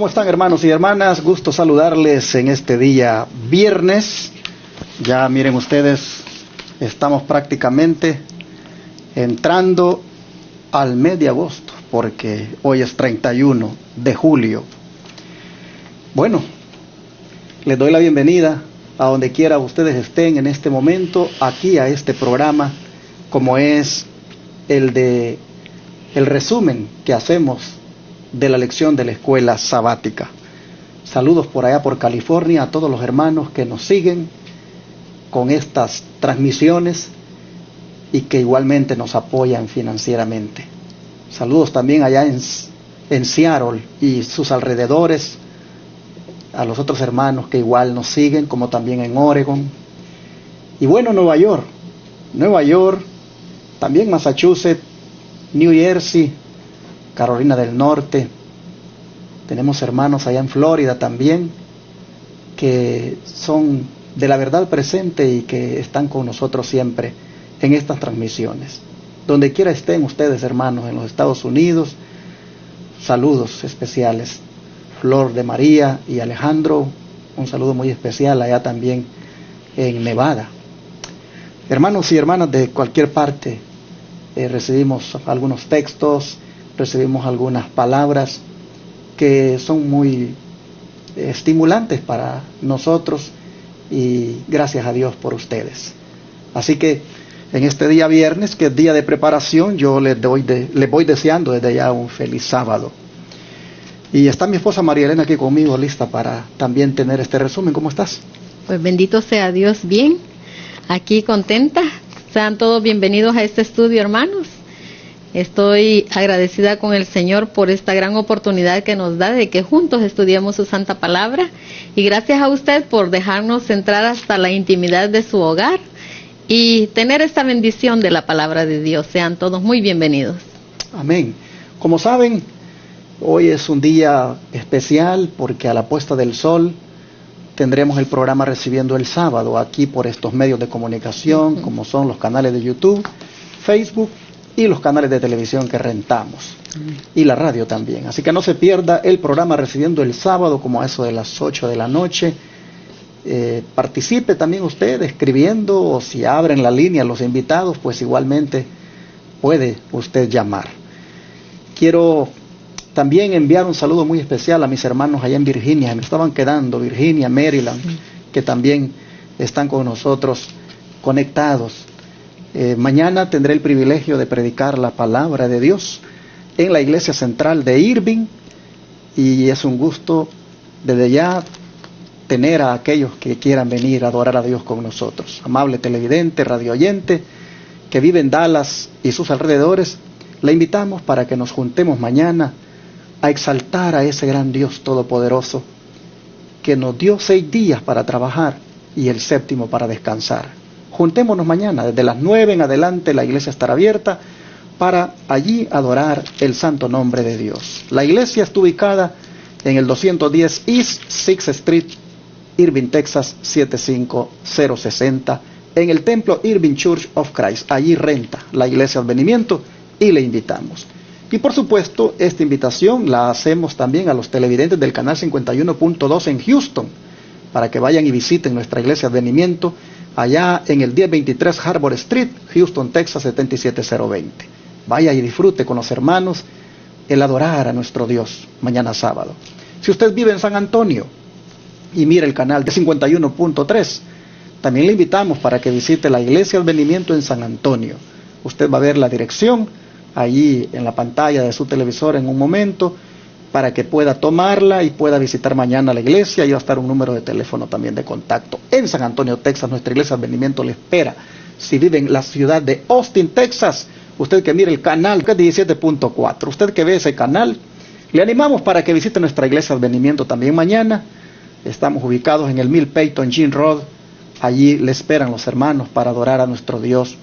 ¿Cómo están, hermanos y hermanas? Gusto saludarles en este día viernes. Ya miren ustedes, estamos prácticamente entrando al mes de agosto, porque hoy es 31 de julio. Bueno, les doy la bienvenida a donde quiera ustedes estén en este momento, aquí a este programa, como es el resumen que hacemos de la lección de la escuela sabática. Saludos por allá por California a todos los hermanos que nos siguen con estas transmisiones y que igualmente nos apoyan financieramente. Saludos también allá en Seattle y sus alrededores, a los otros hermanos que igual nos siguen, como también en Oregon. Y bueno, Nueva York, también Massachusetts, New Jersey, Carolina del Norte. Tenemos hermanos allá en Florida también, que son de la verdad presente y que están con nosotros siempre en estas transmisiones. Donde quiera estén ustedes, hermanos, en los Estados Unidos, saludos especiales. Flor de María y Alejandro, un saludo muy especial allá también en Nevada. Hermanos y hermanas de cualquier parte, recibimos algunos textos, recibimos algunas palabras que son muy estimulantes para nosotros y gracias a Dios por ustedes. Así que en este día viernes, que es día de preparación, yo les voy deseando desde ya un feliz sábado. Y está mi esposa María Elena aquí conmigo, lista para también tener este resumen. ¿Cómo estás? Pues bendito sea Dios, bien, aquí contenta. Sean todos bienvenidos a este estudio, hermanos. Estoy agradecida con el Señor por esta gran oportunidad que nos da de que juntos estudiemos su santa palabra. Y gracias a usted por dejarnos entrar hasta la intimidad de su hogar y tener esta bendición de la palabra de Dios. Sean todos muy bienvenidos. Amén. Como saben, hoy es un día especial porque a la puesta del sol tendremos el programa Recibiendo el Sábado aquí por estos medios de comunicación, como son los canales de YouTube, Facebook y los canales de televisión que rentamos, y la radio también. Así que no se pierda el programa Recibiendo el Sábado, como a eso de las 8 de la noche. Participe también usted escribiendo, o si abren la línea los invitados, pues igualmente puede usted llamar. Quiero también enviar un saludo muy especial a mis hermanos allá en Virginia, me estaban quedando, Virginia, Maryland, que también están con nosotros conectados. Mañana tendré el privilegio de predicar la palabra de Dios en la iglesia central de Irving, y es un gusto desde ya tener a aquellos que quieran venir a adorar a Dios con nosotros. Amable televidente, radio oyente, que vive en Dallas y sus alrededores, le invitamos para que nos juntemos mañana a exaltar a ese gran Dios todopoderoso que nos dio 6 días para trabajar y el 7º para descansar. Juntémonos mañana, desde las 9 en adelante la iglesia estará abierta para allí adorar el santo nombre de Dios. La iglesia está ubicada en el 210 East 6th Street, Irving, Texas 75060, en el templo Irving Church of Christ. Allí renta la iglesia Advenimiento y le invitamos. Y por supuesto, esta invitación la hacemos también a los televidentes del canal 51.2 en Houston, para que vayan y visiten nuestra iglesia Advenimiento, allá en el 1023 Harbor Street, Houston, Texas 77020. Vaya y disfrute con los hermanos el adorar a nuestro Dios mañana sábado. Si usted vive en San Antonio y mira el canal de 51.3, también le invitamos para que visite la iglesia Advenimiento en San Antonio. Usted va a ver la dirección allí en la pantalla de su televisor en un momento, para que pueda tomarla y pueda visitar mañana la iglesia. Y va a estar un número de teléfono también de contacto. En San Antonio, Texas, nuestra iglesia Advenimiento le espera. Si vive en la ciudad de Austin, Texas, usted que mire el canal 17.4, usted que ve ese canal, le animamos para que visite nuestra iglesia Advenimiento también mañana. Estamos ubicados en el 1000 Peyton Jean Road. Allí le esperan los hermanos para adorar a nuestro Dios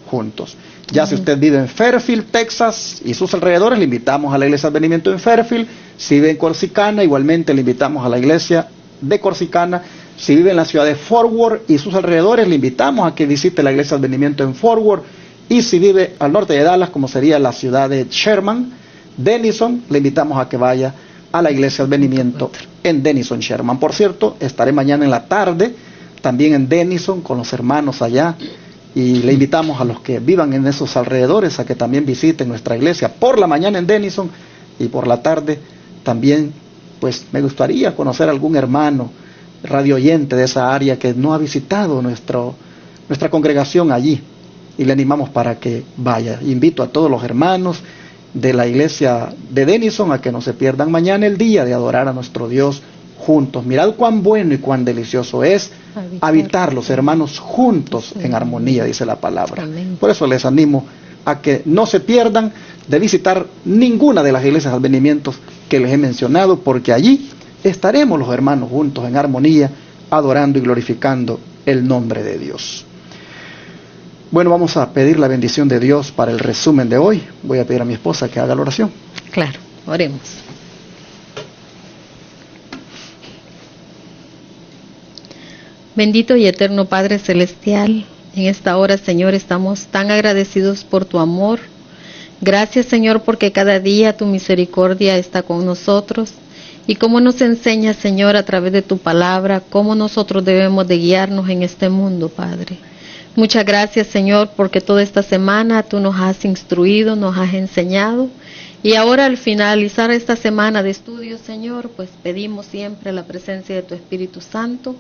juntos. Ya si usted vive en Fairfield, Texas y sus alrededores, le invitamos a la iglesia Advenimiento en Fairfield. Si vive en Corsicana, igualmente le invitamos a la iglesia de Corsicana. Si vive en la ciudad de Fort Worth y sus alrededores, le invitamos a que visite la iglesia Advenimiento en Fort Worth. Y si vive al norte de Dallas, como sería la ciudad de Sherman, Denison, le invitamos a que vaya a la Iglesia Advenimiento en Denison, Sherman. Por cierto, estaré mañana en la tarde también en Denison con los hermanos allá, y le invitamos a los que vivan en esos alrededores a que también visiten nuestra iglesia por la mañana en Denison, y por la tarde también, pues me gustaría conocer a algún hermano radio oyente de esa área que no ha visitado nuestra congregación allí, y le animamos para que vaya. Invito a todos los hermanos de la iglesia de Denison a que no se pierdan mañana el día de adorar a nuestro Dios juntos. Mirad cuán bueno y cuán delicioso es habitar los hermanos juntos en armonía, dice la palabra. Por eso les animo a que no se pierdan de visitar ninguna de las iglesias de advenimientos que les he mencionado, porque allí estaremos los hermanos juntos en armonía, adorando y glorificando el nombre de Dios. Bueno, vamos a pedir la bendición de Dios para el resumen de hoy. Voy a pedir a mi esposa que haga la oración. Claro, oremos. Bendito y eterno Padre Celestial, en esta hora, Señor, estamos tan agradecidos por tu amor. Gracias, Señor, porque cada día tu misericordia está con nosotros, y cómo nos enseñas, Señor, a través de tu palabra, cómo nosotros debemos de guiarnos en este mundo, Padre. Muchas gracias, Señor, porque toda esta semana tú nos has instruido, nos has enseñado, y ahora al finalizar esta semana de estudios, Señor, pues pedimos siempre la presencia de tu Espíritu Santo.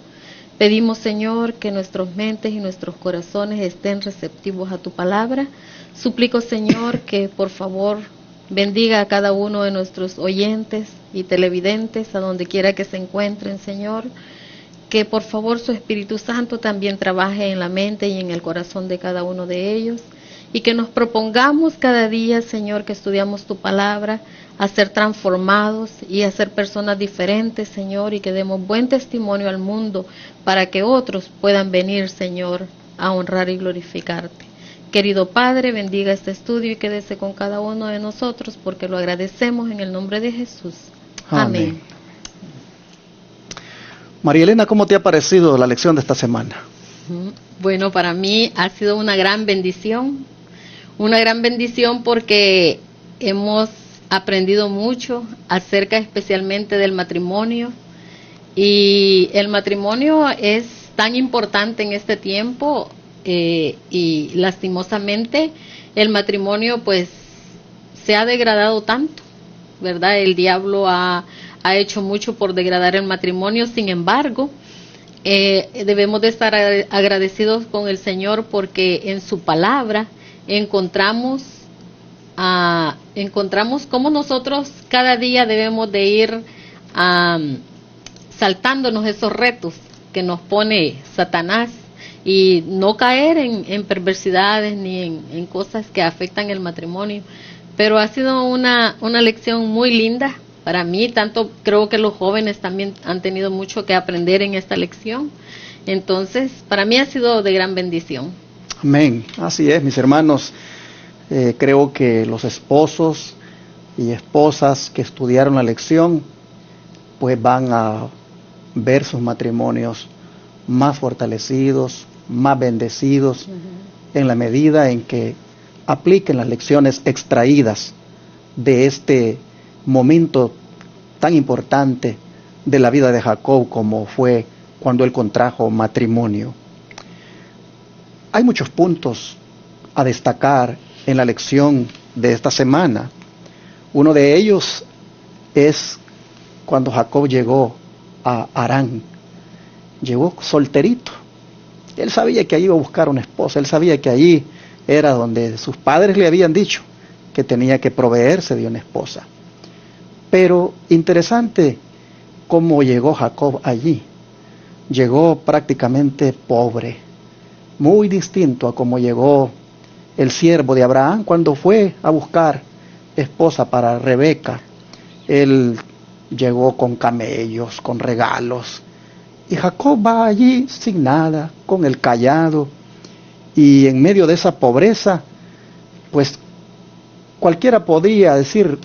Pedimos, Señor, que nuestras mentes y nuestros corazones estén receptivos a tu palabra. Suplico, Señor, que por favor bendiga a cada uno de nuestros oyentes y televidentes, a donde quiera que se encuentren, Señor. Que por favor su Espíritu Santo también trabaje en la mente y en el corazón de cada uno de ellos. Y que nos propongamos cada día, Señor, que estudiamos tu palabra, a ser transformados y a ser personas diferentes, Señor, y que demos buen testimonio al mundo para que otros puedan venir, Señor, a honrar y glorificarte. Querido Padre, bendiga este estudio y quédese con cada uno de nosotros, porque lo agradecemos en el nombre de Jesús. Amén. María Elena, ¿cómo te ha parecido la lección de esta semana? Bueno, para mí ha sido una gran bendición porque hemos aprendido mucho acerca especialmente del matrimonio, y el matrimonio es tan importante en este tiempo, y lastimosamente el matrimonio pues se ha degradado tanto, ¿verdad? El diablo ha hecho mucho por degradar el matrimonio. Sin embargo, debemos de estar agradecidos con el Señor, porque en su palabra encontramos cómo nosotros cada día debemos de ir saltándonos esos retos que nos pone Satanás, y no caer en perversidades ni en cosas que afectan el matrimonio. Pero ha sido una lección muy linda para mí, tanto creo que los jóvenes también han tenido mucho que aprender en esta lección. Entonces, para mí ha sido de gran bendición. Amén, así es, mis hermanos. Creo que los esposos y esposas que estudiaron la lección, pues van a ver sus matrimonios más fortalecidos, más bendecidos, en la medida en que apliquen las lecciones extraídas de este momento tan importante de la vida de Jacob, como fue cuando él contrajo matrimonio. Hay muchos puntos a destacar en la lección de esta semana. Uno de ellos es cuando Jacob llegó a Harán. Llegó solterito. Él sabía que allí iba a buscar una esposa, él sabía que allí era donde sus padres le habían dicho que tenía que proveerse de una esposa. Pero interesante cómo llegó Jacob allí. Llegó prácticamente pobre, muy distinto a cómo llegó el siervo de Abraham cuando fue a buscar esposa para Rebeca. Él llegó con camellos, con regalos, y Jacob va allí sin nada, con el cayado, y en medio de esa pobreza, pues cualquiera podría decir: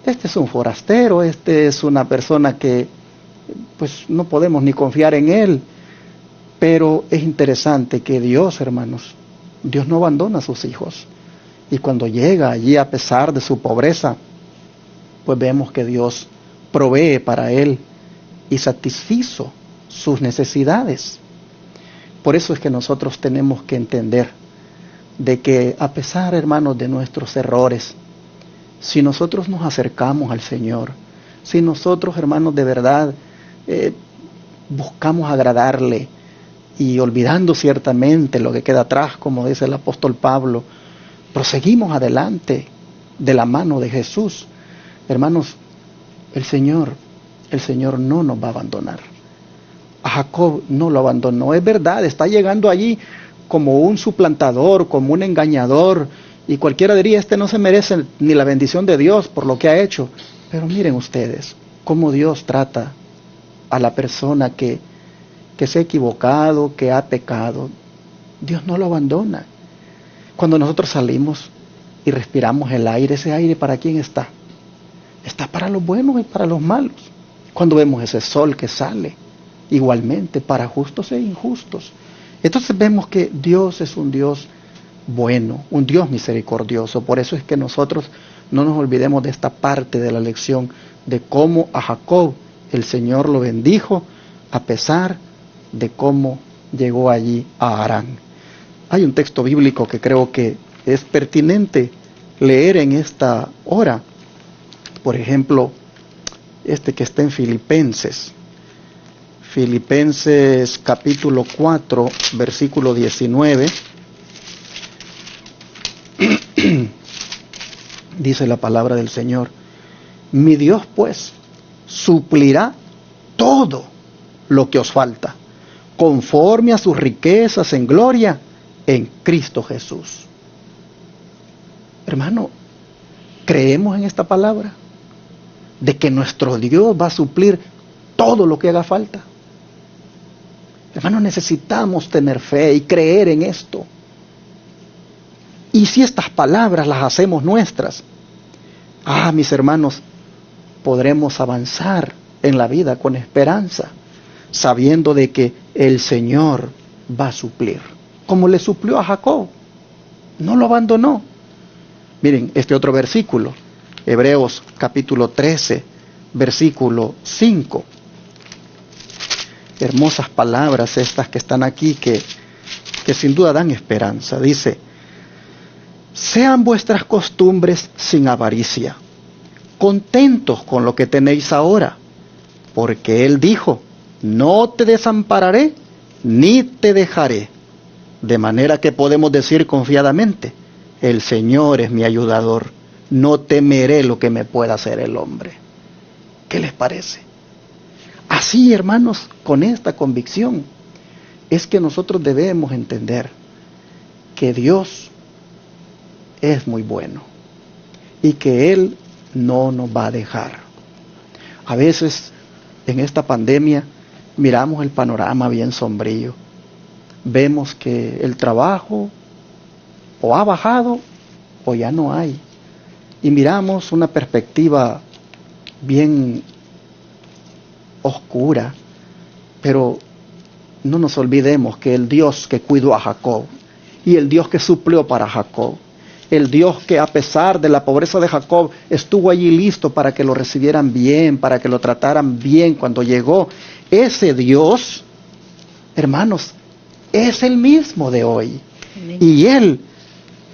este es un forastero, este es una persona que pues no podemos ni confiar en él. Pero es interesante que Dios, hermanos, Dios no abandona a sus hijos. Y cuando llega allí, a pesar de su pobreza, pues vemos que Dios provee para él y satisfizo sus necesidades. Por eso es que nosotros tenemos que entender de que a pesar, hermanos, de nuestros errores, si nosotros nos acercamos al Señor, si nosotros, hermanos, de verdad buscamos agradarle y olvidando ciertamente lo que queda atrás, como dice el apóstol Pablo, proseguimos adelante de la mano de Jesús, hermanos, el Señor no nos va a abandonar. A Jacob no lo abandonó, es verdad, está llegando allí como un suplantador, como un engañador, y cualquiera diría, este no se merece ni la bendición de Dios por lo que ha hecho. Pero miren ustedes, cómo Dios trata a la persona que se ha equivocado, que ha pecado. Dios no lo abandona. Cuando nosotros salimos y respiramos el aire, ese aire ¿para quién está? Está para los buenos y para los malos. Cuando vemos ese sol que sale, igualmente para justos e injustos. Entonces vemos que Dios es un Dios bueno, un Dios misericordioso. Por eso es que nosotros no nos olvidemos de esta parte de la lección, de cómo a Jacob el Señor lo bendijo, a pesar de cómo llegó allí a Harán. Hay un texto bíblico que creo que es pertinente leer en esta hora. Por ejemplo, este que está en Filipenses capítulo 4, versículo 19. Dice la palabra del Señor: mi Dios pues suplirá todo lo que os falta, conforme a sus riquezas en gloria en Cristo Jesús. Hermano, ¿creemos en esta palabra? De que nuestro Dios va a suplir todo lo que haga falta. Hermano, necesitamos tener fe y creer en esto. Y si estas palabras las hacemos nuestras, mis hermanos, podremos avanzar en la vida con esperanza, sabiendo de que el Señor va a suplir, como le suplió a Jacob. No lo abandonó. Miren, este otro versículo, Hebreos capítulo 13, versículo 5. Hermosas palabras estas que están aquí, que sin duda dan esperanza. Dice: sean vuestras costumbres sin avaricia, contentos con lo que tenéis ahora, porque Él dijo: no te desampararé ni te dejaré. De manera que podemos decir confiadamente: el Señor es mi ayudador, no temeré lo que me pueda hacer el hombre. ¿Qué les parece? Así, hermanos, con esta convicción es que nosotros debemos entender que Dios es muy bueno y que Él no nos va a dejar. A veces en esta pandemia miramos el panorama bien sombrío. Vemos que el trabajo o ha bajado o ya no hay. Y miramos una perspectiva bien oscura, pero no nos olvidemos que el Dios que cuidó a Jacob y el Dios que suplió para Jacob, el Dios que a pesar de la pobreza de Jacob estuvo allí listo para que lo recibieran bien, para que lo trataran bien cuando llegó, ese Dios, hermanos, es el mismo de hoy. Amén. Y Él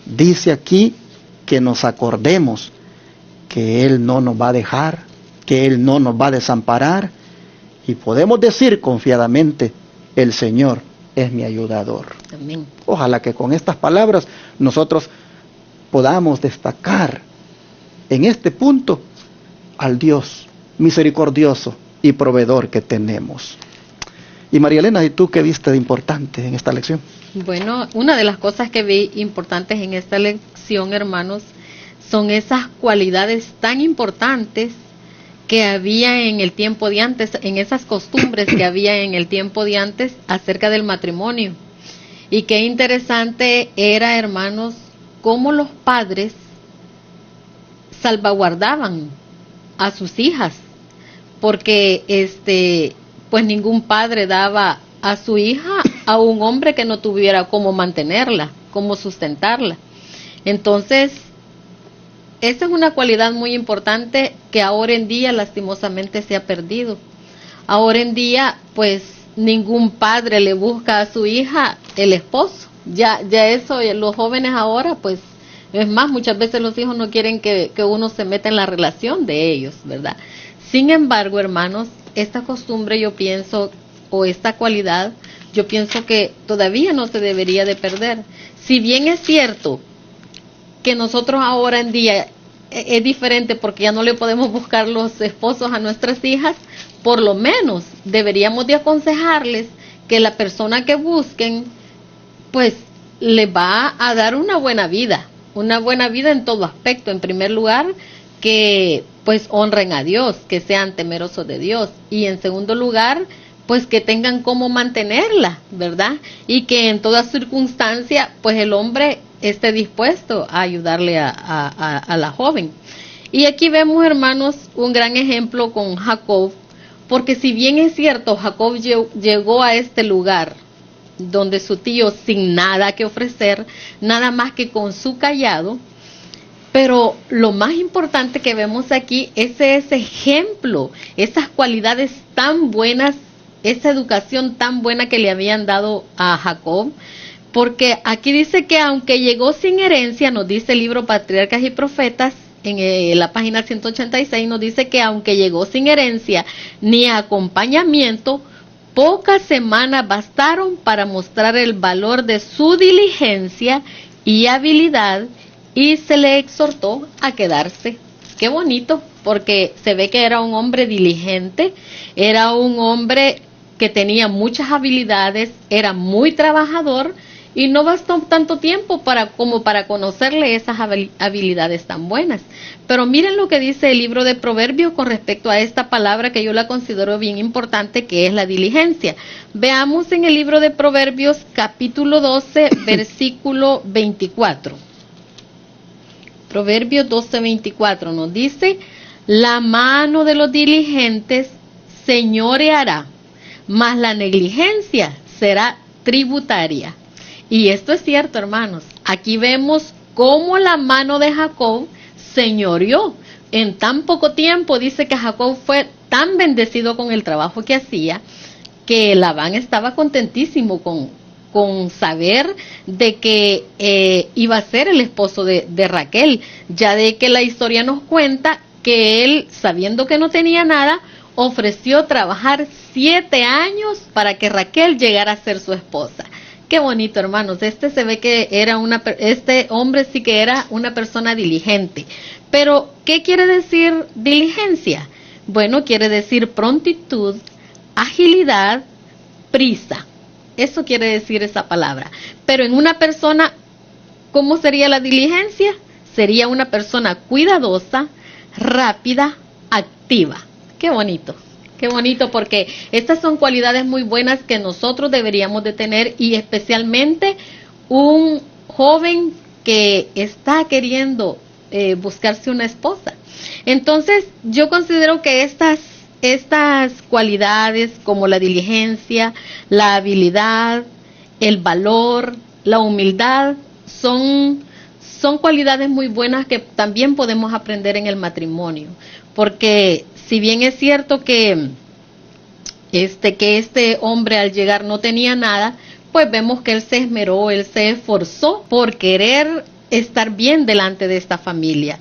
dice aquí que nos acordemos que Él no nos va a dejar, que Él no nos va a desamparar, y podemos decir confiadamente: el Señor es mi ayudador. Amén. Ojalá que con estas palabras nosotros podamos destacar en este punto al Dios misericordioso y proveedor que tenemos. Y María Elena, ¿y tú qué viste de importante en esta lección? Bueno, una de las cosas que vi importantes en esta lección, hermanos, son esas cualidades tan importantes que había en el tiempo de antes, en esas costumbres que había en el tiempo de antes acerca del matrimonio. Y qué interesante era, hermanos, cómo los padres salvaguardaban a sus hijas, porque pues ningún padre daba a su hija a un hombre que no tuviera cómo mantenerla, cómo sustentarla. Entonces, esa es una cualidad muy importante que ahora en día lastimosamente se ha perdido. Ahora en día, pues, ningún padre le busca a su hija el esposo. Ya eso, los jóvenes ahora, pues, es más, muchas veces los hijos no quieren que uno se meta en la relación de ellos, ¿verdad? Sin embargo, hermanos, esta costumbre yo pienso, o esta cualidad, yo pienso que todavía no se debería de perder. Si bien es cierto que nosotros ahora en día es diferente porque ya no le podemos buscar los esposos a nuestras hijas, por lo menos deberíamos de aconsejarles que la persona que busquen, pues, les va a dar una buena vida en todo aspecto. En primer lugar, que pues honren a Dios, que sean temerosos de Dios, y en segundo lugar, pues que tengan cómo mantenerla, ¿verdad? Y que en toda circunstancia, pues el hombre esté dispuesto a ayudarle a la joven. Y aquí vemos, hermanos, un gran ejemplo con Jacob, porque si bien es cierto, Jacob llegó a este lugar donde su tío, sin nada que ofrecer, nada más que con su cayado, pero lo más importante que vemos aquí es ese ejemplo, esas cualidades tan buenas, esa educación tan buena que le habían dado a Jacob, porque aquí dice que aunque llegó sin herencia, nos dice el libro Patriarcas y Profetas, en la página 186 nos dice que aunque llegó sin herencia ni acompañamiento, pocas semanas bastaron para mostrar el valor de su diligencia y habilidad, y se le exhortó a quedarse. Qué bonito, porque se ve que era un hombre diligente, era un hombre que tenía muchas habilidades, era muy trabajador, y no bastó tanto tiempo como para conocerle esas habilidades tan buenas. Pero miren lo que dice el libro de Proverbios con respecto a esta palabra que yo la considero bien importante, que es la diligencia. Veamos en el libro de Proverbios capítulo 12, versículo 24. Proverbios 12:24 nos dice: la mano de los diligentes señoreará, mas la negligencia será tributaria. Y esto es cierto, hermanos. Aquí vemos cómo la mano de Jacob señoreó. En tan poco tiempo dice que Jacob fue tan bendecido con el trabajo que hacía, que Labán estaba contentísimo con saber de que iba a ser el esposo de Raquel, ya de que la historia nos cuenta que él, sabiendo que no tenía nada, ofreció trabajar 7 años para que Raquel llegara a ser su esposa. Qué bonito, hermanos. Se ve que este hombre sí que era una persona diligente. Pero, ¿qué quiere decir diligencia? Bueno, quiere decir prontitud, agilidad, prisa. Eso quiere decir esa palabra. Pero en una persona, ¿cómo sería la diligencia? Sería una persona cuidadosa, rápida, activa. Qué bonito. Qué bonito, porque estas son cualidades muy buenas que nosotros deberíamos de tener, y especialmente un joven que está queriendo buscarse una esposa. Entonces, yo considero que estas cualidades como la diligencia, la habilidad, el valor, la humildad, son cualidades muy buenas que también podemos aprender en el matrimonio, porque si bien es cierto que este hombre al llegar no tenía nada, pues vemos que él se esmeró, él se esforzó por querer estar bien delante de esta familia.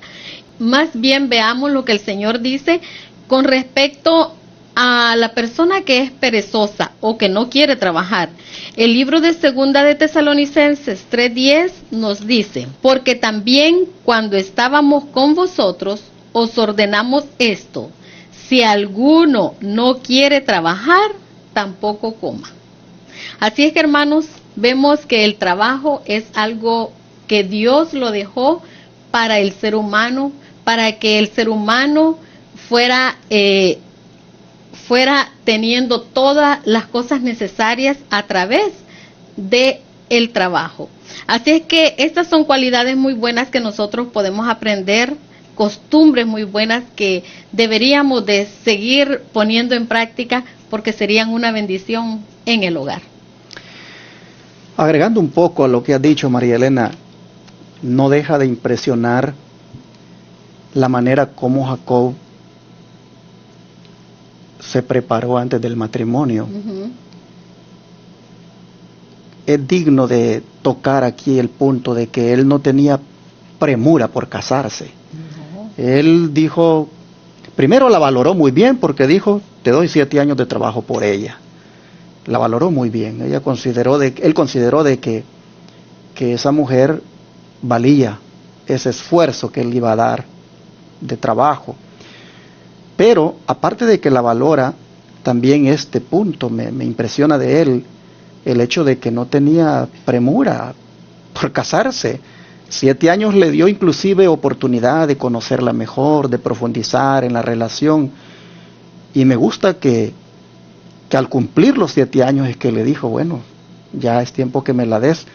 Más bien veamos lo que el Señor dice con respecto a la persona que es perezosa o que no quiere trabajar. El libro de Segunda de Tesalonicenses 3:10 nos dice: porque también cuando estábamos con vosotros os ordenamos esto: si alguno no quiere trabajar, tampoco coma. Así es que, hermanos, vemos que el trabajo es algo que Dios lo dejó para el ser humano, para que el ser humano fuera teniendo todas las cosas necesarias a través de el trabajo. Así es que estas son cualidades muy buenas que nosotros podemos aprender, costumbres muy buenas que deberíamos de seguir poniendo en práctica, porque serían una bendición en el hogar. Agregando un poco a lo que ha dicho María Elena, no deja de impresionar la manera como Jacob se preparó antes del matrimonio. Es digno de tocar aquí el punto de que él no tenía premura por casarse. Él dijo, primero la valoró muy bien porque dijo, te doy 7 años de trabajo por ella. La valoró muy bien. Él consideró de que esa mujer valía ese esfuerzo que él iba a dar de trabajo. Pero aparte de que la valora, también este punto me impresiona de él, el hecho de que no tenía premura por casarse. 7 años le dio inclusive oportunidad de conocerla mejor, de profundizar en la relación. Y me gusta que al cumplir los 7 años es que le dijo, bueno, ya es tiempo que me la des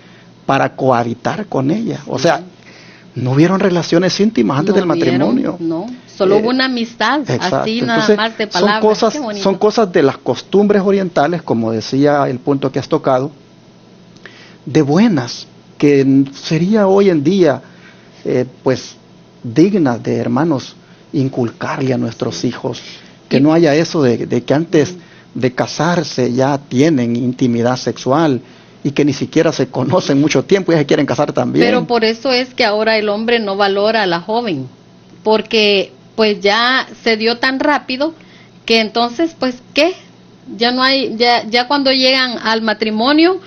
para cohabitar con ella. O sea, no hubieron relaciones íntimas antes del matrimonio. No, solo hubo una amistad, exacto. así nada Entonces, más de palabras. Son cosas de las costumbres orientales, como decía el punto que has tocado, de buenas, que sería hoy en día, pues, dignas de, hermanos, inculcarle a nuestros hijos, que no haya eso de que antes de casarse ya tienen intimidad sexual y que ni siquiera se conocen mucho tiempo y ya se quieren casar también. Pero por eso es que ahora el hombre no valora a la joven, porque pues ya se dio tan rápido que entonces pues ¿qué? Ya no hay, ya cuando llegan al matrimonio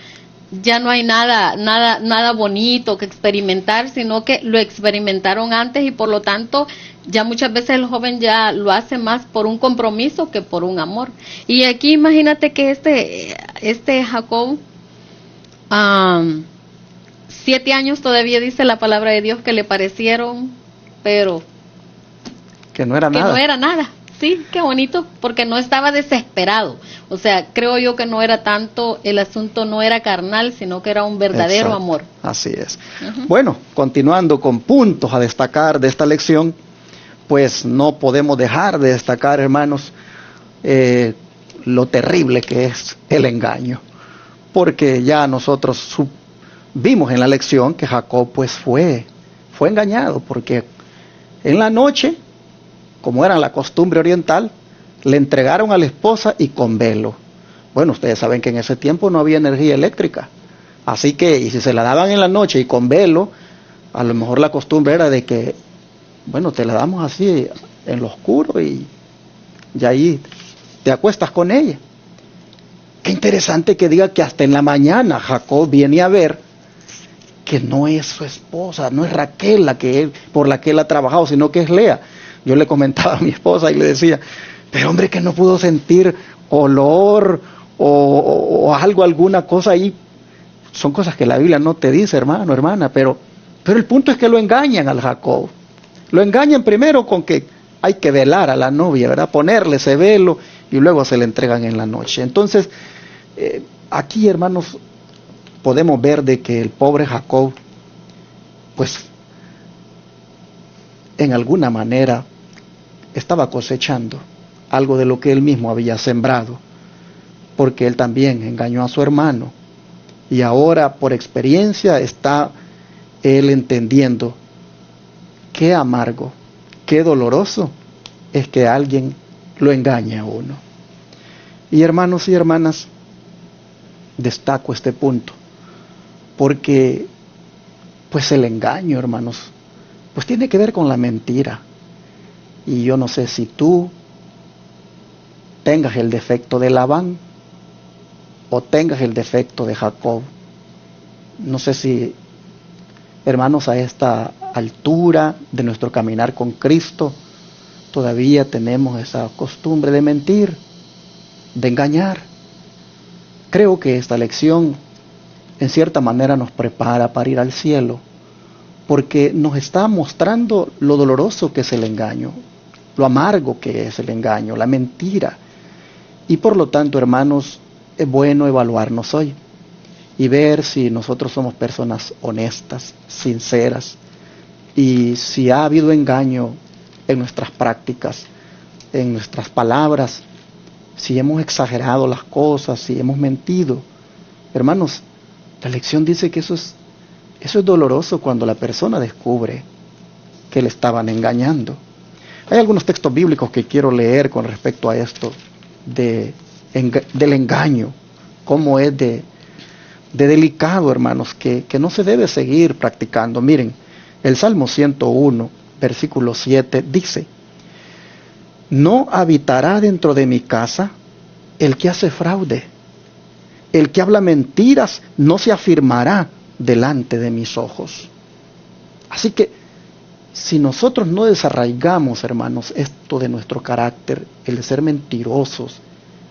ya no hay nada bonito que experimentar, sino que lo experimentaron antes y por lo tanto ya muchas veces el joven ya lo hace más por un compromiso que por un amor. Y aquí imagínate que este Jacob, 7 años todavía dice la palabra de Dios que le parecieron, pero que no era nada. Sí, qué bonito, porque no estaba desesperado. O sea, creo yo que no era tanto, el asunto no era carnal, sino que era un verdadero amor. Así es. Bueno, continuando con puntos a destacar de esta lección, pues no podemos dejar de destacar, hermanos, lo terrible que es el engaño. Porque ya nosotros vimos en la lección que Jacob pues fue engañado, porque en la noche, como era la costumbre oriental, le entregaron a la esposa y con velo. Bueno, ustedes saben que en ese tiempo no había energía eléctrica. Así que, y si se la daban en la noche y con velo, a lo mejor la costumbre era de que, bueno, te la damos así en lo oscuro y ahí te acuestas con ella. Qué interesante que diga que hasta en la mañana Jacob viene a ver que no es su esposa, no es Raquel por la que él ha trabajado, sino que es Lea. Yo le comentaba a mi esposa y le decía, pero hombre, que no pudo sentir olor o algo, alguna cosa ahí. Son cosas que la Biblia no te dice, hermano, hermana, pero el punto es que lo engañan al Jacob. Lo engañan primero con que hay que velar a la novia, ¿verdad? Ponerle ese velo y luego se le entregan en la noche. Entonces, aquí, hermanos, podemos ver de que el pobre Jacob, pues, en alguna manera, estaba cosechando algo de lo que él mismo había sembrado, porque él también engañó a su hermano, y ahora por experiencia está él entendiendo qué amargo, qué doloroso es que alguien lo engañe a uno. Y hermanos y hermanas, destaco este punto, porque pues el engaño, hermanos, pues tiene que ver con la mentira. Y yo no sé si tú tengas el defecto de Labán o tengas el defecto de Jacob. No sé si, hermanos, a esta altura de nuestro caminar con Cristo, todavía tenemos esa costumbre de mentir, de engañar. Creo que esta lección, en cierta manera, nos prepara para ir al cielo, porque nos está mostrando lo doloroso que es el engaño, lo amargo que es el engaño, la mentira. Y por lo tanto, hermanos, es bueno evaluarnos hoy y ver si nosotros somos personas honestas, sinceras, y si ha habido engaño en nuestras prácticas, en nuestras palabras, si hemos exagerado las cosas, si hemos mentido. Hermanos, la lección dice que eso es doloroso cuando la persona descubre que le estaban engañando. Hay algunos textos bíblicos que quiero leer con respecto a esto del engaño, cómo es de delicado, hermanos, que no se debe seguir practicando. Miren, el Salmo 101, versículo 7 dice: no habitará dentro de mi casa el que hace fraude, el que habla mentiras no se afirmará delante de mis ojos. Así que si nosotros no desarraigamos, hermanos, esto de nuestro carácter, el de ser mentirosos,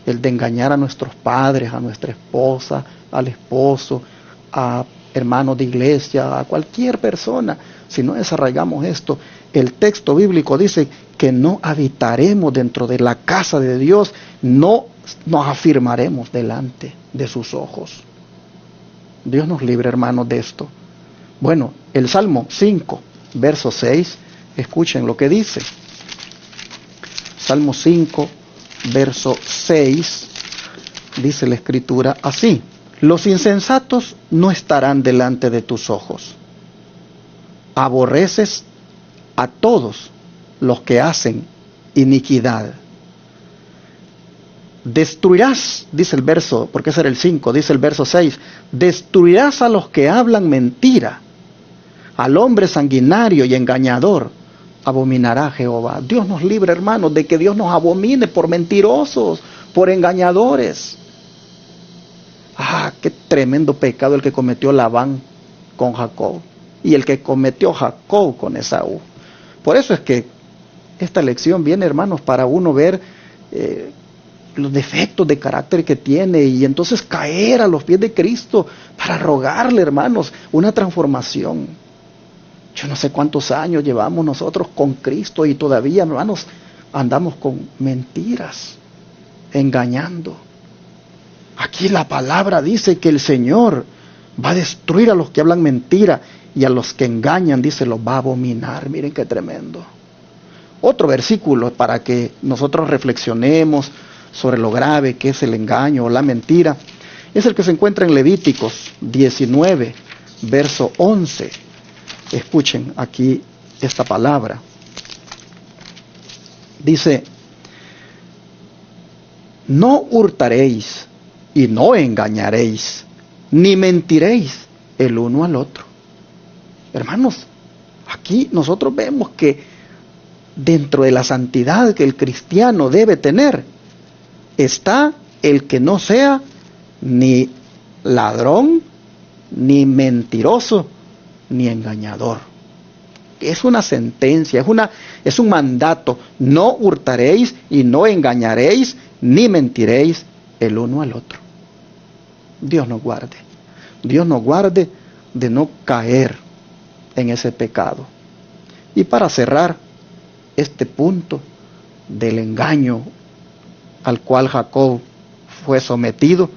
el de engañar a nuestros padres, a nuestra esposa, al esposo, a hermanos de iglesia, a cualquier persona, si no desarraigamos esto, el texto bíblico dice que no habitaremos dentro de la casa de Dios, no nos afirmaremos delante de sus ojos. Dios nos libre, hermanos, de esto. Bueno, el Salmo 5, verso 6, escuchen lo que dice. Salmo 5, verso 6, dice la Escritura así: los insensatos no estarán delante de tus ojos. Aborreces a todos los que hacen iniquidad. Destruirás, dice el verso, porque ese era el 5, dice el verso 6, destruirás a los que hablan mentira, al hombre sanguinario y engañador abominará Jehová. Dios nos libre, hermanos, de que Dios nos abomine por mentirosos, por engañadores. Qué tremendo pecado el que cometió Labán con Jacob y el que cometió Jacob con Esaú. Por eso es que esta lección viene, hermanos, para uno ver los defectos de carácter que tiene y entonces caer a los pies de Cristo para rogarle, hermanos, una transformación. Yo no sé cuántos años llevamos nosotros con Cristo y todavía, hermanos, andamos con mentiras, engañando. Aquí la palabra dice que el Señor va a destruir a los que hablan mentira y a los que engañan, dice, los va a abominar. Miren qué tremendo. Otro versículo para que nosotros reflexionemos sobre lo grave que es el engaño o la mentira, es el que se encuentra en Levíticos 19, verso 11. Escuchen aquí esta palabra. Dice: no hurtaréis y no engañaréis, ni mentiréis el uno al otro. Hermanos, aquí nosotros vemos que dentro de la santidad que el cristiano debe tener, está el que no sea ni ladrón, ni mentiroso, ni engañador. Es una sentencia, es un mandato: no hurtaréis y no engañaréis, ni mentiréis el uno al otro. Dios nos guarde. Dios nos guarde de no caer en ese pecado. Y para cerrar este punto del engaño al cual Jacob fue sometido,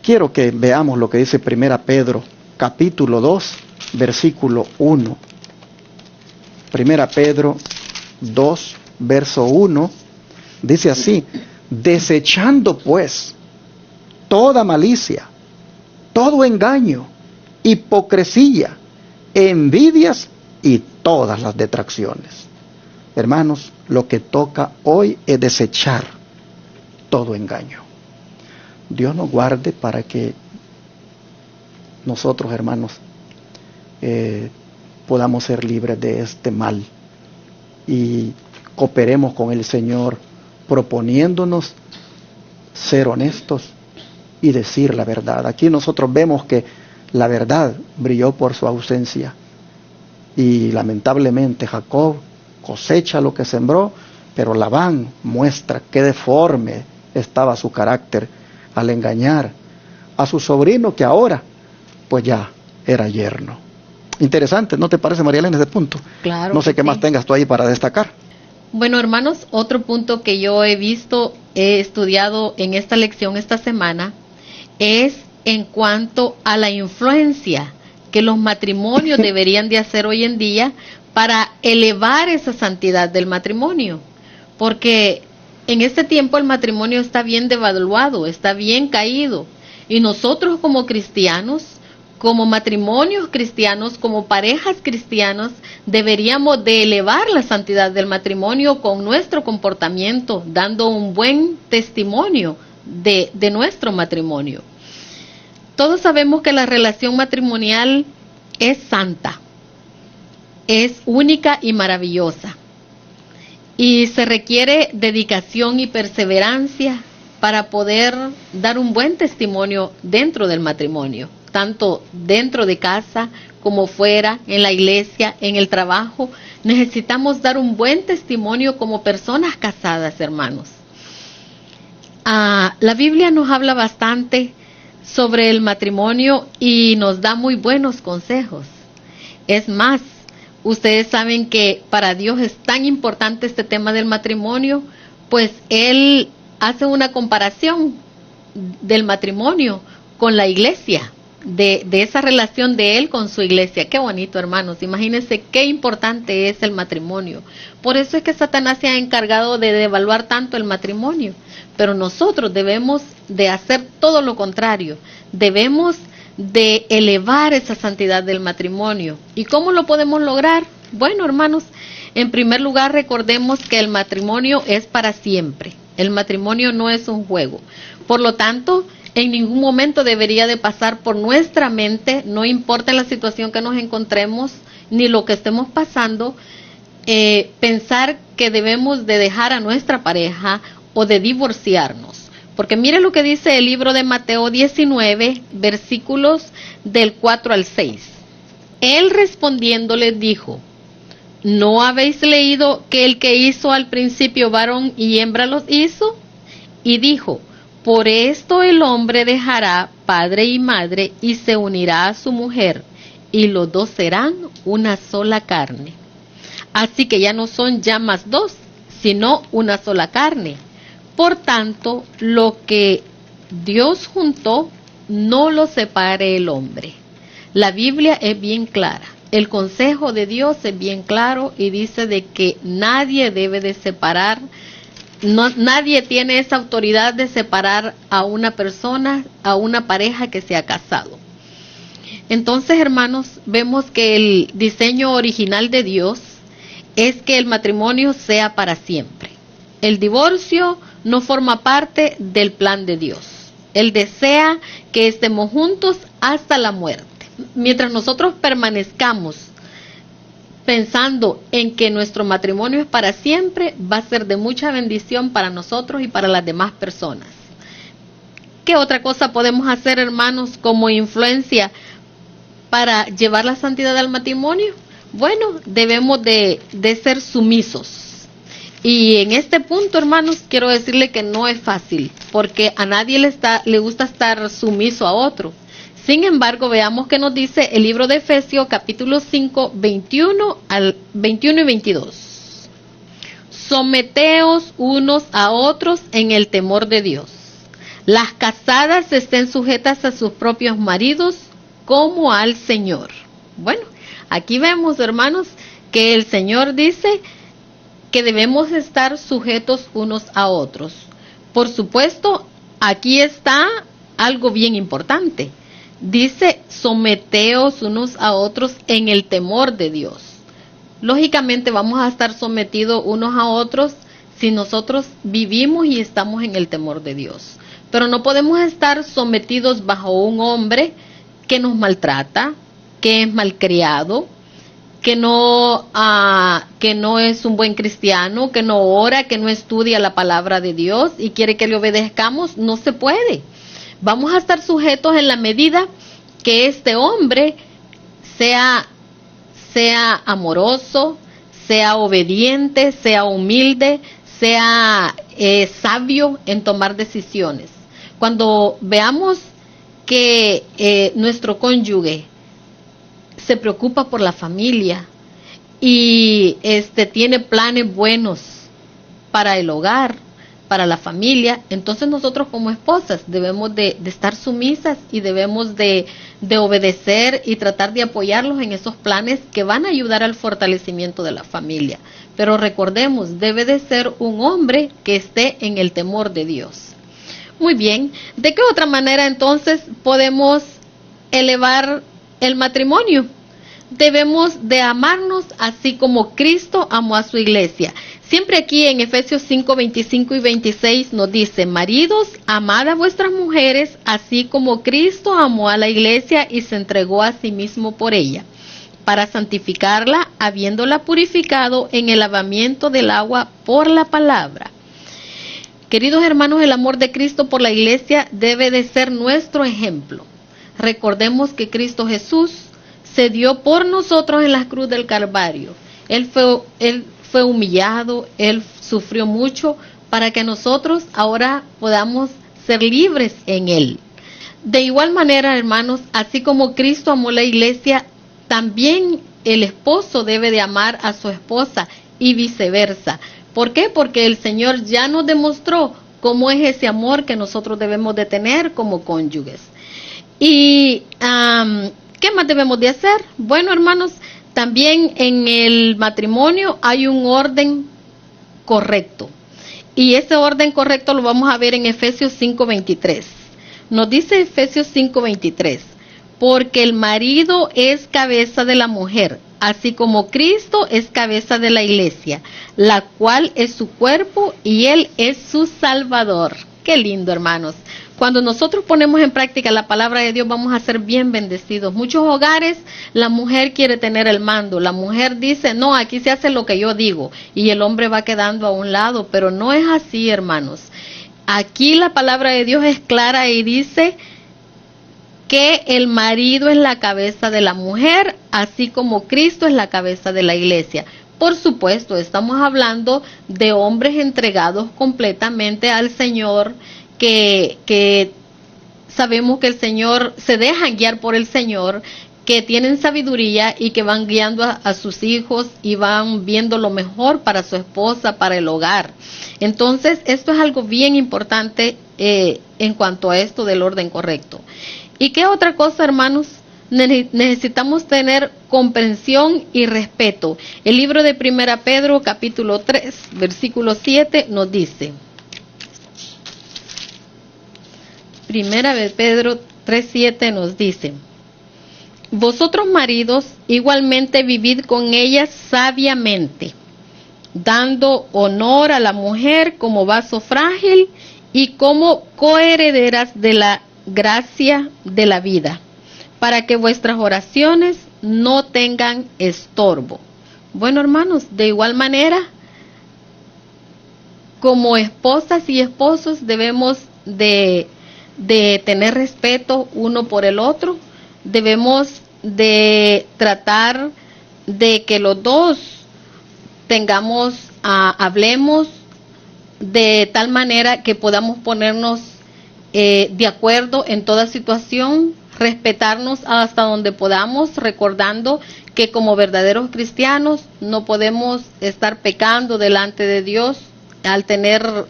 quiero que veamos lo que dice 1 Pedro capítulo 2, versículo 1. 1 Pedro 2, verso 1, dice así: desechando pues toda malicia, todo engaño, hipocresía, envidias y todas las detracciones. Hermanos, lo que toca hoy es desechar todo engaño. Dios nos guarde para que nosotros, hermanos, podamos ser libres de este mal y cooperemos con el Señor proponiéndonos ser honestos y decir la verdad. Aquí nosotros vemos que la verdad brilló por su ausencia y lamentablemente Jacob cosecha lo que sembró, pero Labán muestra qué deforme estaba su carácter al engañar a su sobrino, que ahora pues ya era yerno. Interesante, ¿no te parece, María Elena, ese punto? Claro. No sé qué más tengas tú ahí para destacar. Bueno, hermanos, otro punto que yo he estudiado en esta lección esta semana, es en cuanto a la influencia que los matrimonios deberían de hacer hoy en día para elevar esa santidad del matrimonio. Porque en este tiempo el matrimonio está bien devaluado, está bien caído. Y nosotros como cristianos, como matrimonios cristianos, como parejas cristianas, deberíamos de elevar la santidad del matrimonio con nuestro comportamiento, dando un buen testimonio de nuestro matrimonio. Todos sabemos que la relación matrimonial es santa, es única y maravillosa, y se requiere dedicación y perseverancia para poder dar un buen testimonio dentro del matrimonio, tanto dentro de casa como fuera, en la iglesia, en el trabajo. Necesitamos dar un buen testimonio como personas casadas, hermanos. La Biblia nos habla bastante sobre el matrimonio y nos da muy buenos consejos. Es más, ustedes saben que para Dios es tan importante este tema del matrimonio, pues Él hace una comparación del matrimonio con la iglesia, de esa relación de Él con su iglesia. Qué bonito, hermanos. Imagínense qué importante es el matrimonio. Por eso es que Satanás se ha encargado de devaluar tanto el matrimonio. Pero nosotros debemos de hacer todo lo contrario. Debemos de elevar esa santidad del matrimonio. ¿Y cómo lo podemos lograr? Bueno, hermanos, en primer lugar recordemos que el matrimonio es para siempre. El matrimonio no es un juego. Por lo tanto, en ningún momento debería de pasar por nuestra mente, no importa la situación que nos encontremos, ni lo que estemos pasando, pensar que debemos de dejar a nuestra pareja o de divorciarnos. Porque mire lo que dice el libro de Mateo 19, versículos del 4 al 6. Él respondiendo les dijo: ¿no habéis leído que el que hizo al principio varón y hembra los hizo? Y dijo: por esto el hombre dejará padre y madre y se unirá a su mujer, y los dos serán una sola carne. Así que ya no son ya más dos, sino una sola carne. Por tanto, lo que Dios juntó, no lo separe el hombre. La Biblia es bien clara. El consejo de Dios es bien claro y dice de que nadie debe de separar. Nadie tiene esa autoridad de separar a una persona, a una pareja que se ha casado. Entonces, hermanos, vemos que el diseño original de Dios es que el matrimonio sea para siempre. El divorcio no forma parte del plan de Dios. Él desea que estemos juntos hasta la muerte. Mientras nosotros permanezcamos pensando en que nuestro matrimonio es para siempre, va a ser de mucha bendición para nosotros y para las demás personas. ¿Qué otra cosa podemos hacer, hermanos, como influencia para llevar la santidad al matrimonio? Bueno, debemos de ser sumisos. Y en este punto, hermanos, quiero decirle que no es fácil, porque a nadie le gusta estar sumiso a otro. Sin embargo, veamos qué nos dice el libro de Efesios, capítulo 5, 21 y 22. Someteos unos a otros en el temor de Dios. Las casadas estén sujetas a sus propios maridos como al Señor. Bueno, aquí vemos, hermanos, que el Señor dice que debemos estar sujetos unos a otros. Por supuesto, aquí está algo bien importante. Dice: someteos unos a otros en el temor de Dios. Lógicamente vamos a estar sometidos unos a otros si nosotros vivimos y estamos en el temor de Dios. Pero no podemos estar sometidos bajo un hombre que nos maltrata, que es malcriado, que no es un buen cristiano, que no ora, que no estudia la palabra de Dios y quiere que le obedezcamos. No se puede. Vamos a estar sujetos en la medida que este hombre sea amoroso, sea obediente, sea humilde, sea sabio en tomar decisiones. Cuando veamos que nuestro cónyuge se preocupa por la familia y tiene planes buenos para el hogar, para la familia, entonces nosotros como esposas debemos de estar sumisas y debemos de obedecer y tratar de apoyarlos en esos planes que van a ayudar al fortalecimiento de la familia. Pero recordemos, debe de ser un hombre que esté en el temor de Dios. Muy bien, ¿de qué otra manera entonces podemos elevar el matrimonio. Debemos de amarnos así como Cristo amó a su iglesia. Siempre aquí en Efesios 5, 25 y 26 nos dice: maridos, amad a vuestras mujeres, así como Cristo amó a la iglesia y se entregó a sí mismo por ella, para santificarla, habiéndola purificado en el lavamiento del agua por la palabra. Queridos hermanos, el amor de Cristo por la iglesia debe de ser nuestro ejemplo. Recordemos que Cristo Jesús se dio por nosotros en la cruz del Calvario. Él fue humillado, Él sufrió mucho para que nosotros ahora podamos ser libres en Él. De igual manera, hermanos, así como Cristo amó la iglesia, también el esposo debe de amar a su esposa y viceversa. ¿Por qué? Porque el Señor ya nos demostró cómo es ese amor que nosotros debemos de tener como cónyuges. Y ¿qué más debemos de hacer? Bueno, hermanos, también en el matrimonio hay un orden correcto. Y ese orden correcto lo vamos a ver en Efesios 5:23. Nos dice Efesios 5:23: porque el marido es cabeza de la mujer, así como Cristo es cabeza de la iglesia, la cual es su cuerpo y Él es su Salvador. Qué lindo, hermanos. Cuando nosotros ponemos en práctica la palabra de Dios, vamos a ser bien bendecidos. Muchos hogares, la mujer quiere tener el mando. La mujer dice: no, aquí se hace lo que yo digo. Y el hombre va quedando a un lado. Pero no es así, hermanos. Aquí la palabra de Dios es clara y dice que el marido es la cabeza de la mujer, así como Cristo es la cabeza de la iglesia. Por supuesto, estamos hablando de hombres entregados completamente al Señor, que sabemos que el Señor, se dejan guiar por el Señor, que tienen sabiduría y que van guiando a sus hijos y van viendo lo mejor para su esposa, para el hogar. Entonces, esto es algo bien importante en cuanto a esto del orden correcto. ¿Y qué otra cosa, hermanos? Necesitamos tener comprensión y respeto. El libro de 1 Pedro, capítulo 3, versículo 7, nos dice: 1 Pedro 3:7 nos dice: vosotros maridos igualmente vivid con ellas sabiamente, dando honor a la mujer como vaso frágil y como coherederas de la gracia de la vida, para que vuestras oraciones no tengan estorbo. Bueno, hermanos, de igual manera, como esposas y esposos debemos de tener respeto uno por el otro. Debemos de tratar de que los dos hablemos de tal manera que podamos ponernos de acuerdo en toda situación, respetarnos hasta donde podamos, recordando que como verdaderos cristianos no podemos estar pecando delante de Dios al tener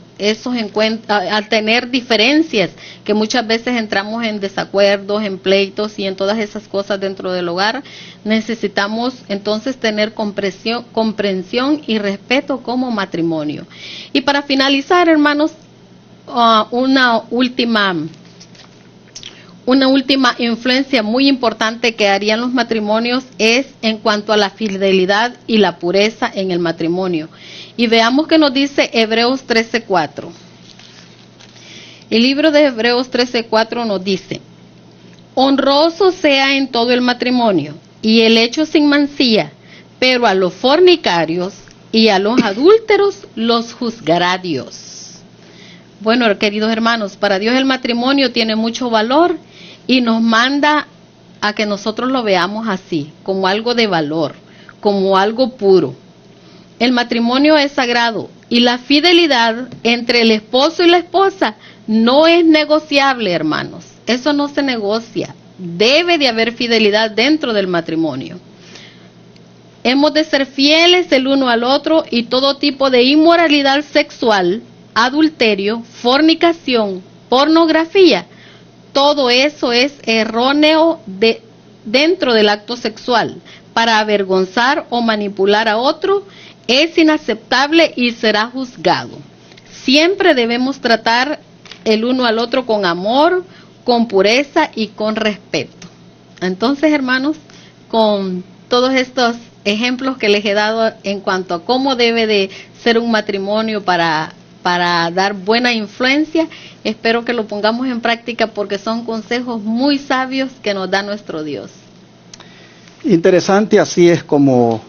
al tener diferencias, que muchas veces entramos en desacuerdos, en pleitos y en todas esas cosas dentro del hogar. Necesitamos entonces tener comprensión y respeto como matrimonio. Y para finalizar, hermanos, una última influencia muy importante que harían los matrimonios es en cuanto a la fidelidad y la pureza en el matrimonio. Y veamos que nos dice Hebreos 13:4. El libro de Hebreos 13:4 nos dice: honroso sea en todo el matrimonio y el hecho sin mancilla, pero a los fornicarios y a los adúlteros los juzgará Dios. Bueno, queridos hermanos, para Dios el matrimonio tiene mucho valor y nos manda a que nosotros lo veamos así, como algo de valor, como algo puro. El matrimonio es sagrado y la fidelidad entre el esposo y la esposa no es negociable, hermanos. Eso no se negocia. Debe de haber fidelidad dentro del matrimonio. Hemos de ser fieles el uno al otro y todo tipo de inmoralidad sexual, adulterio, fornicación, pornografía, todo eso es erróneo dentro del acto sexual. Para avergonzar o manipular a otro es inaceptable y será juzgado. Siempre debemos tratar el uno al otro con amor, con pureza y con respeto. Entonces, hermanos, con todos estos ejemplos que les he dado en cuanto a cómo debe de ser un matrimonio para dar buena influencia, espero que lo pongamos en práctica porque son consejos muy sabios que nos da nuestro Dios. Interesante, así es como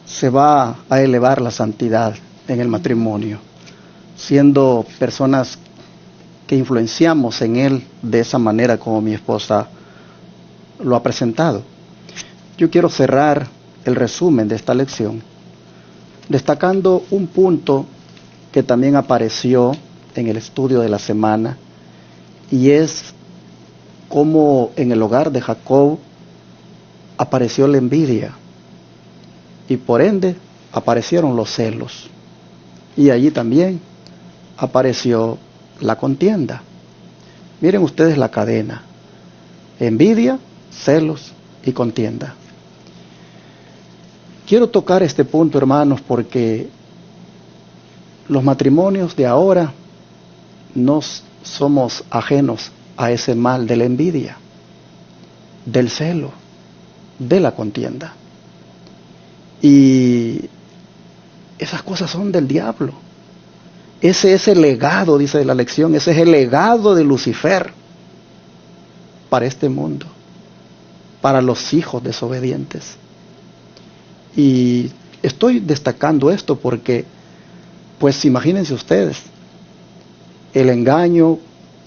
se va a elevar la santidad en el matrimonio, siendo personas que influenciamos en él de esa manera como mi esposa lo ha presentado. Yo quiero cerrar el resumen de esta lección destacando un punto que también apareció en el estudio de la semana, y es cómo en el hogar de Jacob apareció la envidia y por ende aparecieron los celos, y allí también apareció la contienda. Miren ustedes la cadena: envidia, celos y contienda. Quiero tocar este punto, hermanos, porque los matrimonios de ahora no somos ajenos a ese mal de la envidia, del celo, de la contienda. Y esas cosas son del diablo. Ese es el legado, dice la lección, ese es el legado de Lucifer para este mundo, para los hijos desobedientes. Y estoy destacando esto porque, pues imagínense ustedes, el engaño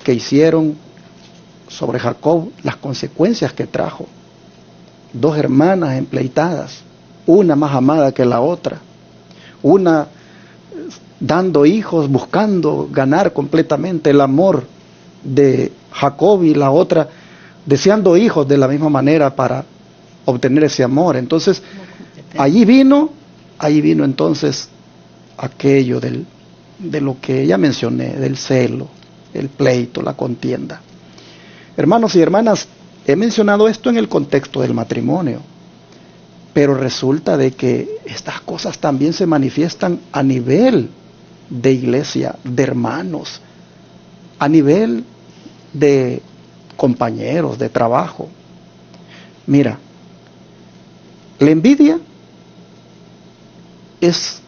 que hicieron sobre Jacob, las consecuencias que trajo. Dos hermanas empleitadas, una más amada que la otra, una dando hijos, buscando ganar completamente el amor de Jacob, y la otra deseando hijos de la misma manera para obtener ese amor. Entonces, allí vino entonces aquello de lo que ya mencioné, del celo, el pleito, la contienda. Hermanos y hermanas, he mencionado esto en el contexto del matrimonio, pero resulta de que estas cosas también se manifiestan a nivel de iglesia, de hermanos, a nivel de compañeros de trabajo. Mira, la envidia es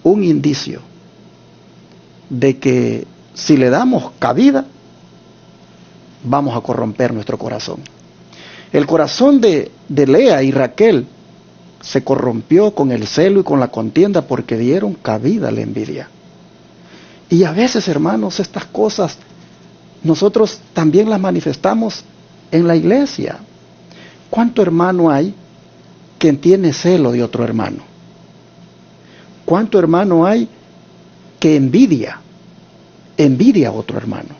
un indicio de que si le damos cabida, vamos a corromper nuestro corazón. El corazón de Lea y Raquel se corrompió con el celo y con la contienda porque dieron cabida a la envidia. Y a veces, hermanos, estas cosas nosotros también las manifestamos en la iglesia. ¿Cuánto hermano hay que tiene celo de otro hermano? ¿Cuánto hermano hay que envidia a otro hermano?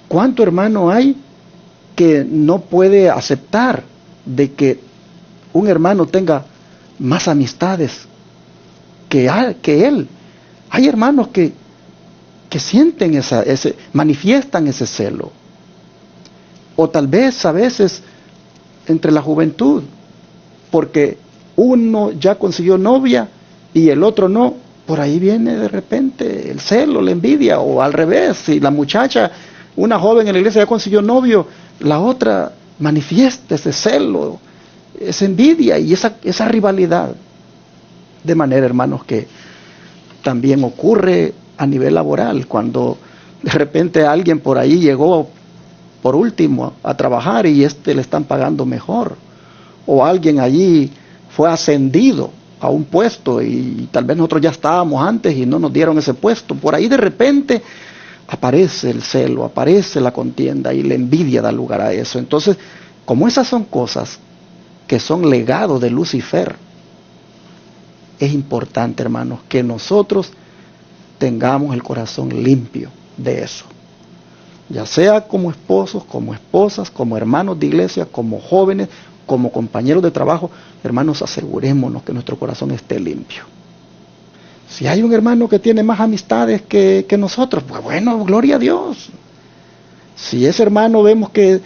¿Cuánto hermano hay que no puede aceptar de que un hermano tenga más amistades que él? Hay hermanos que sienten manifiestan ese celo. O tal vez a veces entre la juventud, porque uno ya consiguió novia y el otro no, por ahí viene de repente el celo, la envidia. O al revés, si la muchacha, una joven en la iglesia ya consiguió novio, la otra manifiesta ese celo, esa envidia y esa rivalidad. De manera, hermanos, que también ocurre a nivel laboral, cuando de repente alguien por ahí llegó por último a trabajar y le están pagando mejor, o alguien allí fue ascendido a un puesto y tal vez nosotros ya estábamos antes y no nos dieron ese puesto. Por ahí de repente aparece el celo, aparece la contienda y la envidia da lugar a eso. Entonces, como esas son cosas que son legado de Lucifer, es importante, hermanos, que nosotros tengamos el corazón limpio de eso. Ya sea como esposos, como esposas, como hermanos de iglesia, como jóvenes, como compañeros de trabajo, hermanos, asegurémonos que nuestro corazón esté limpio. Si hay un hermano que tiene más amistades que nosotros, pues bueno, gloria a Dios. Si ese hermano vemos que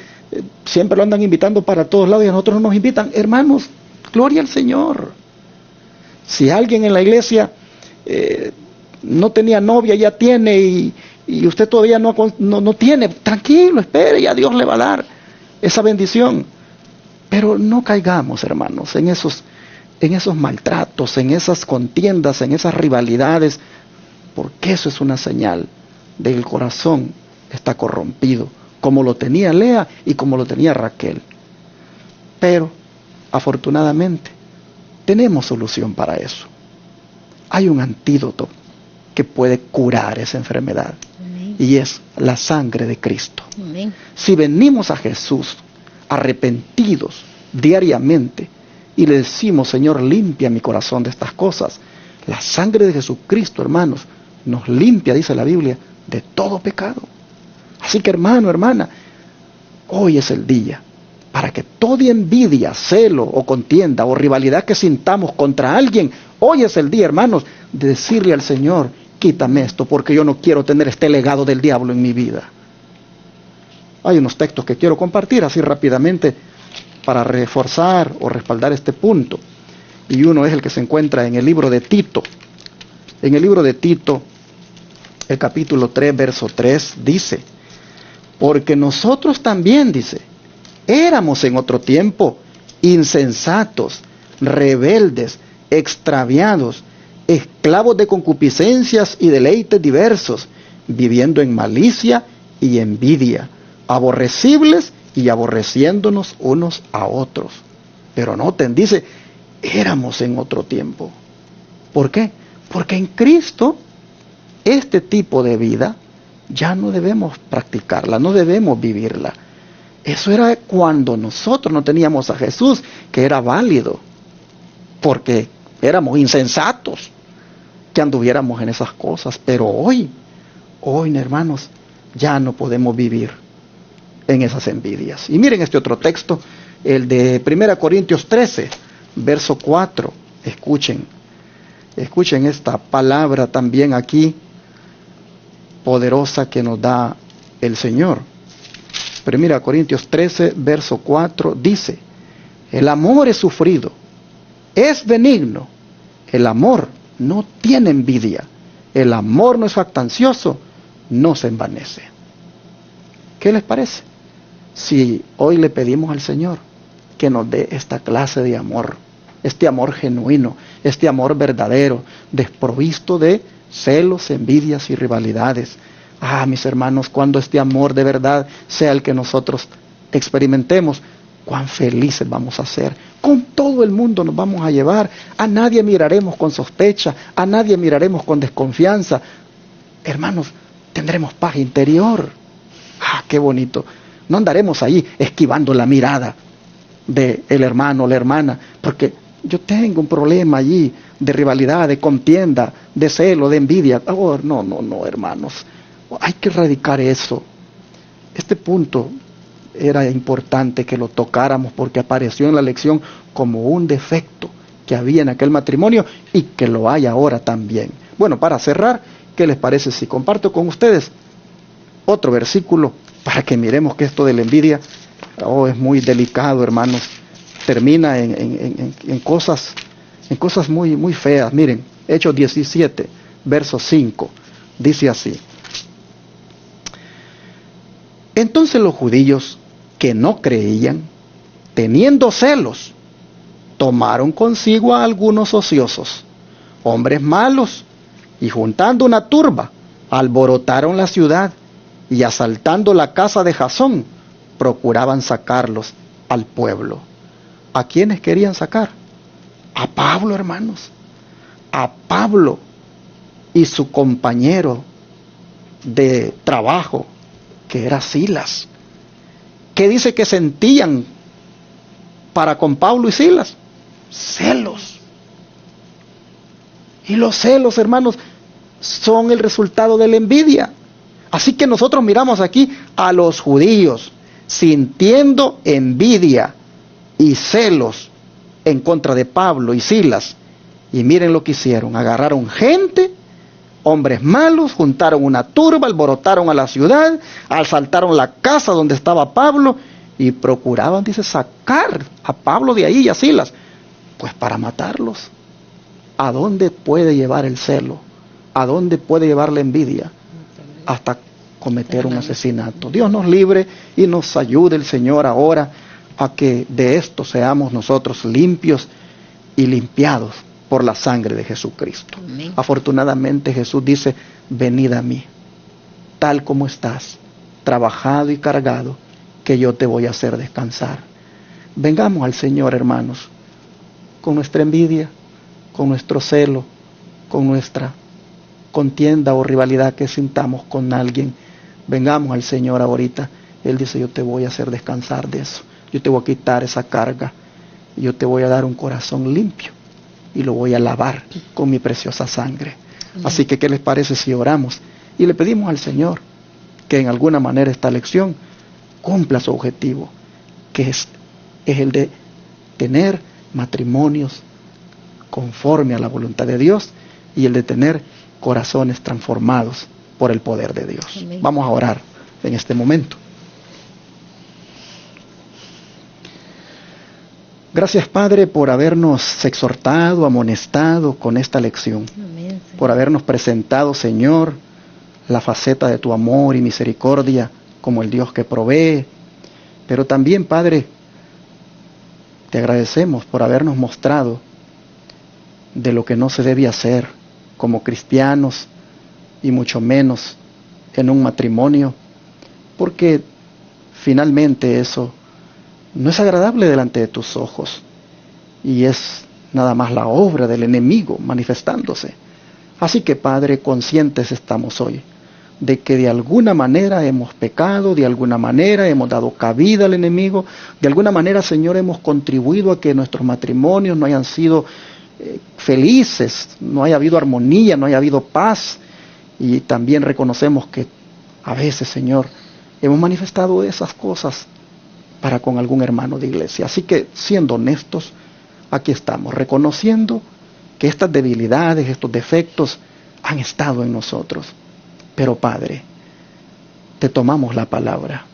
siempre lo andan invitando para todos lados y a nosotros no nos invitan, hermanos, gloria al Señor. Si alguien en la iglesia no tenía novia, ya tiene, y usted todavía no tiene, tranquilo, espere, ya Dios le va a dar. esa bendición. Pero no caigamos, hermanos, en esos maltratos, en esas contiendas, en esas rivalidades, porque eso es una señal de que el corazón está corrompido, como lo tenía Lea y como lo tenía Raquel. Pero, afortunadamente, tenemos solución para eso. Hay un antídoto que puede curar esa enfermedad. Amén. Y es la sangre de Cristo. Amén. Si venimos a Jesús arrepentidos diariamente y le decimos: Señor, limpia mi corazón de estas cosas, la sangre de Jesucristo, hermanos, nos limpia, dice la Biblia, de todo pecado. Así que, hermano, hermana, hoy es el día para que toda envidia, celo o contienda o rivalidad que sintamos contra alguien, hoy es el día, hermanos, de decirle al Señor: quítame esto, porque yo no quiero tener este legado del diablo en mi vida. Hay unos textos que quiero compartir así rápidamente para reforzar o respaldar este punto. Y uno es el que se encuentra en el libro de Tito. En el libro de Tito, el capítulo 3, verso 3, dice: porque nosotros también, dice, éramos en otro tiempo insensatos, rebeldes, extraviados, esclavos de concupiscencias y deleites diversos, viviendo en malicia y envidia, aborrecibles y aborreciéndonos unos a otros. Pero noten, dice, éramos en otro tiempo. ¿Por qué? Porque en Cristo este tipo de vida ya no debemos practicarla, no debemos vivirla. Eso era cuando nosotros no teníamos a Jesús, que era válido, porque éramos insensatos que anduviéramos en esas cosas. Pero hoy, hermanos, ya no podemos vivir en esas envidias. Y miren este otro texto, el de 1 Corintios 13, verso 4. Escuchen esta palabra también aquí, poderosa, que nos da el Señor. 1 Corintios 13, verso 4 dice: el amor es sufrido, es benigno, el amor no tiene envidia, el amor no es jactancioso, no se envanece. ¿Qué les parece si hoy le pedimos al Señor que nos dé esta clase de amor, este amor genuino, este amor verdadero, desprovisto de celos, envidias y rivalidades? Mis hermanos, cuando este amor de verdad sea el que nosotros experimentemos, cuán felices vamos a ser. Con todo el mundo nos vamos a llevar. A nadie miraremos con sospecha, a nadie miraremos con desconfianza. Hermanos, tendremos paz interior. Qué bonito. No andaremos ahí esquivando la mirada del hermano o la hermana, porque yo tengo un problema allí de rivalidad, de contienda, de celo, de envidia. No, hermanos. Hay que erradicar eso. Este punto era importante que lo tocáramos porque apareció en la lección como un defecto que había en aquel matrimonio y que lo hay ahora también. Bueno, para cerrar, ¿qué les parece si comparto con ustedes otro versículo para que miremos que esto de la envidia es muy delicado, hermanos? Termina en cosas muy, muy feas. Miren, Hechos 17, verso 5, dice así: entonces los judíos que no creían, teniendo celos, tomaron consigo a algunos ociosos, hombres malos, y juntando una turba, alborotaron la ciudad, y asaltando la casa de Jasón, procuraban sacarlos al pueblo. ¿A quiénes querían sacar? A Pablo, hermanos. A Pablo y su compañero de trabajo, que era Silas. ¿Qué dice que sentían para con Pablo y Silas? Celos. Y los celos, hermanos, son el resultado de la envidia. Así que nosotros miramos aquí a los judíos sintiendo envidia y celos en contra de Pablo y Silas. Y miren lo que hicieron: agarraron gente, hombres malos, juntaron una turba, alborotaron a la ciudad, asaltaron la casa donde estaba Pablo y procuraban, dice, sacar a Pablo de ahí y a Silas, pues para matarlos. ¿A dónde puede llevar el celo? ¿A dónde puede llevar la envidia? Hasta cometer un asesinato. Dios nos libre y nos ayude el Señor ahora a que de esto seamos nosotros limpios y limpiados por la sangre de Jesucristo. Amén. Afortunadamente Jesús dice, venid a mí, tal como estás, trabajado y cargado, que yo te voy a hacer descansar. Vengamos al Señor, hermanos, con nuestra envidia, con nuestro celo, con nuestra contienda o rivalidad que sintamos con alguien. Vengamos al Señor ahorita. Él dice, yo te voy a hacer descansar de eso. Yo te voy a quitar esa carga. Yo te voy a dar un corazón limpio y lo voy a lavar con mi preciosa sangre. Así que, ¿qué les parece si oramos y le pedimos al Señor que en alguna manera esta lección cumpla su objetivo, que es el de tener matrimonios conforme a la voluntad de Dios y el de tener corazones transformados por el poder de Dios? Amén. Vamos a orar en este momento. Gracias, Padre, por habernos exhortado, amonestado con esta lección. Amén, Señor. Por habernos presentado, Señor, la faceta de tu amor y misericordia como el Dios que provee. Pero también, Padre, te agradecemos por habernos mostrado de lo que no se debe hacer como cristianos y mucho menos en un matrimonio, porque finalmente eso no es agradable delante de tus ojos y es nada más la obra del enemigo manifestándose. Así que, Padre, conscientes estamos hoy de que de alguna manera hemos pecado, de alguna manera hemos dado cabida al enemigo, de alguna manera, Señor, hemos contribuido a que nuestros matrimonios no hayan sido felices, no haya habido armonía, no haya habido paz. Y también reconocemos que a veces, Señor, hemos manifestado esas cosas para con algún hermano de iglesia. Así que, siendo honestos, aquí estamos, reconociendo que estas debilidades, estos defectos han estado en nosotros. Pero, Padre, te tomamos la palabra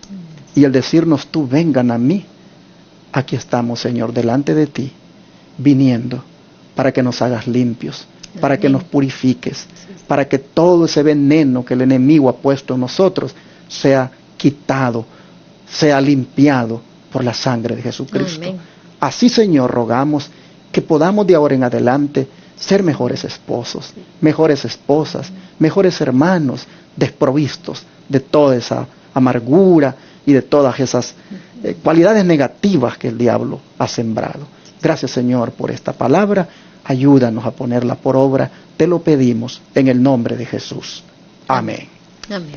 y al decirnos tú, vengan a mí, aquí estamos, Señor, delante de ti, viniendo para que nos hagas limpios, para que nos purifiques, para que todo ese veneno que el enemigo ha puesto en nosotros sea quitado, sea limpiado por la sangre de Jesucristo. Amén. Así, Señor, rogamos que podamos de ahora en adelante ser mejores esposos, mejores esposas, mejores hermanos, desprovistos de toda esa amargura y de todas esas cualidades negativas que el diablo ha sembrado. Gracias, Señor, por esta palabra. Ayúdanos a ponerla por obra. Te lo pedimos en el nombre de Jesús. Amén. Amén.